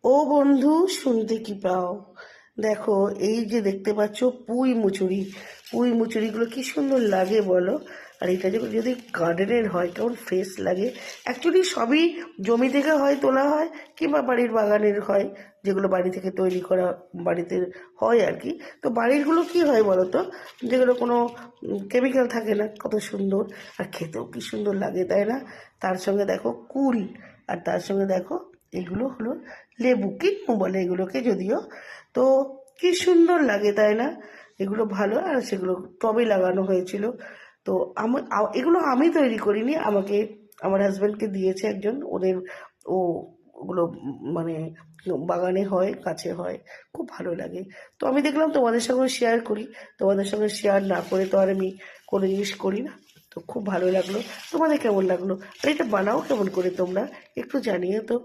ও বন্ধু, শুনতে কি পাও? দেখো, এই যে দেখতে পাচ্ছ পুঁই মুচুরি। পুঁই মুচুরিগুলো কি সুন্দর লাগে বলো। আর এটা যদি গার্ডেনের হয় কেমন ফ্রেশ লাগে। অ্যাকচুয়ালি সবই জমি থেকে হয়, তোলা হয়, কিংবা বাড়ির বাগানের হয়, যেগুলো বাড়ি থেকে তৈরি করা বাড়িতে হয় আর কি। তো বাড়িরগুলো কি হয় বলো তো, যেগুলো কোনো কেমিক্যাল থাকে না, কত সুন্দর আর খেতেও কি সুন্দর লাগে, তাই না? তার সঙ্গে দেখো কুল, আর তার সঙ্গে দেখো এগুলো হলো লেবু, কিন্নু বলে এগুলোকে যদিও। তো কি সুন্দর লাগে, তাই না? এগুলো ভালো, আর সেগুলো টবে লাগানো হয়েছিল। তো এগুলো আমি তৈরি করিনি, আমাকে আমার হাজব্যান্ডকে দিয়েছে একজন, ওদের ও ওগুলো মানে বাগানে হয়, কাছে হয়, খুব ভালো লাগে। তো আমি দেখলাম তোমাদের সঙ্গে শেয়ার করি। তোমাদের সঙ্গে শেয়ার না করে তো আর আমি কোনো জিনিস করি না। তো খুব ভালো লাগলো। তোমাদের কেমন লাগলো? আর এটা বানাও কেমন করে তোমরা, একটু জানিয়ে তো।